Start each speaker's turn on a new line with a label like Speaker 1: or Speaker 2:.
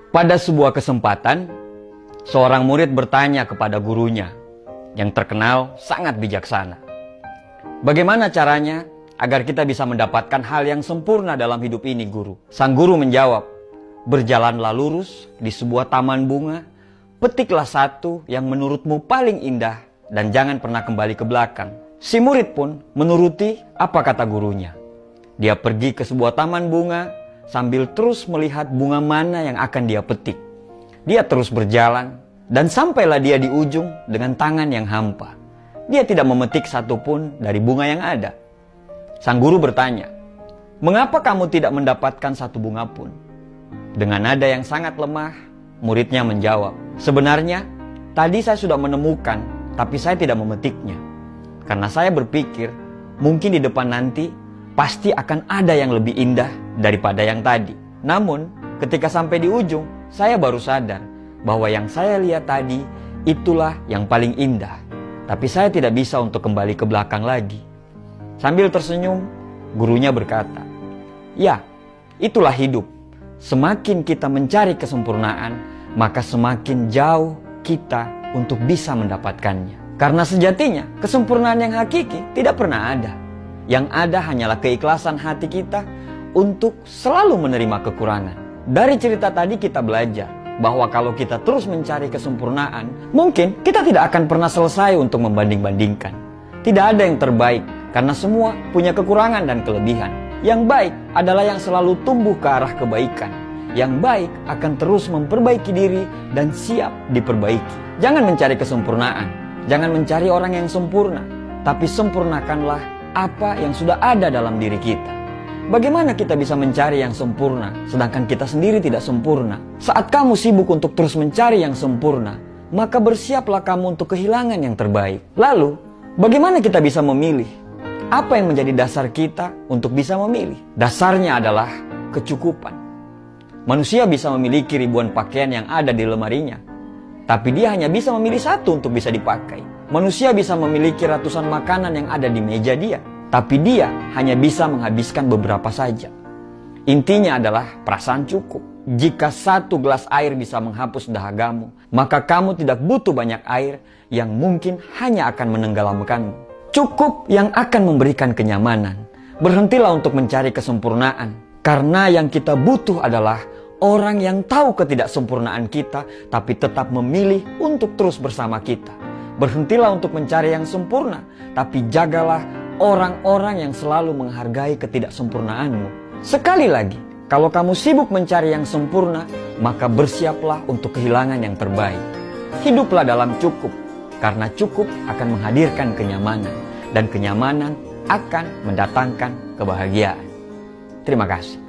Speaker 1: Pada sebuah kesempatan, seorang murid bertanya kepada gurunya yang terkenal sangat bijaksana. Bagaimana caranya agar kita bisa mendapatkan hal yang sempurna dalam hidup ini, guru? Sang guru menjawab, berjalanlah lurus di sebuah taman bunga, petiklah satu yang menurutmu paling indah dan jangan pernah kembali ke belakang. Si murid pun menuruti apa kata gurunya. Dia pergi ke sebuah taman bunga sambil terus melihat bunga mana yang akan dia petik. Dia terus berjalan dan sampailah dia di ujung dengan tangan yang hampa. Dia tidak memetik satupun dari bunga yang ada. Sang guru bertanya, mengapa kamu tidak mendapatkan satu bunga pun? Dengan nada yang sangat lemah, muridnya menjawab, sebenarnya tadi saya sudah menemukan, tapi saya tidak memetiknya. Karena saya berpikir, mungkin di depan nanti pasti akan ada yang lebih indah daripada yang tadi. Namun, ketika sampai di ujung, saya baru sadar bahwa yang saya lihat tadi itulah yang paling indah. Tapi saya tidak bisa untuk kembali ke belakang lagi. Sambil tersenyum, gurunya berkata, ya, itulah hidup. Semakin kita mencari kesempurnaan, maka semakin jauh kita untuk bisa mendapatkannya. Karena sejatinya, kesempurnaan yang hakiki tidak pernah ada. Yang ada hanyalah keikhlasan hati kita untuk selalu menerima kekurangan. Dari cerita tadi kita belajar bahwa kalau kita terus mencari kesempurnaan, mungkin kita tidak akan pernah selesai untuk membanding-bandingkan. Tidak ada yang terbaik, karena semua punya kekurangan dan kelebihan. Yang baik adalah yang selalu tumbuh ke arah kebaikan. Yang baik akan terus memperbaiki diri dan siap diperbaiki. Jangan mencari kesempurnaan, jangan mencari orang yang sempurna, tapi sempurnakanlah apa yang sudah ada dalam diri kita. Bagaimana kita bisa mencari yang sempurna sedangkan kita sendiri tidak sempurna? Saat kamu sibuk untuk terus mencari yang sempurna, maka bersiaplah kamu untuk kehilangan yang terbaik. Lalu, bagaimana kita bisa memilih? Apa yang menjadi dasar kita untuk bisa memilih? Dasarnya adalah kecukupan. Manusia bisa memiliki ribuan pakaian yang ada di lemarinya, tapi dia hanya bisa memilih satu untuk bisa dipakai. Manusia bisa memiliki ratusan makanan yang ada di meja dia, tapi dia hanya bisa menghabiskan beberapa saja. Intinya adalah perasaan cukup. Jika satu gelas air bisa menghapus dahagamu, maka kamu tidak butuh banyak air yang mungkin hanya akan menenggelamkanmu. Cukup yang akan memberikan kenyamanan. Berhentilah untuk mencari kesempurnaan, karena yang kita butuh adalah orang yang tahu ketidaksempurnaan kita, tapi tetap memilih untuk terus bersama kita. Berhentilah untuk mencari yang sempurna, tapi jagalah orang-orang yang selalu menghargai ketidaksempurnaanmu. Sekali lagi, kalau kamu sibuk mencari yang sempurna, maka bersiaplah untuk kehilangan yang terbaik. Hiduplah dalam cukup, karena cukup akan menghadirkan kenyamanan, dan kenyamanan akan mendatangkan kebahagiaan. Terima kasih.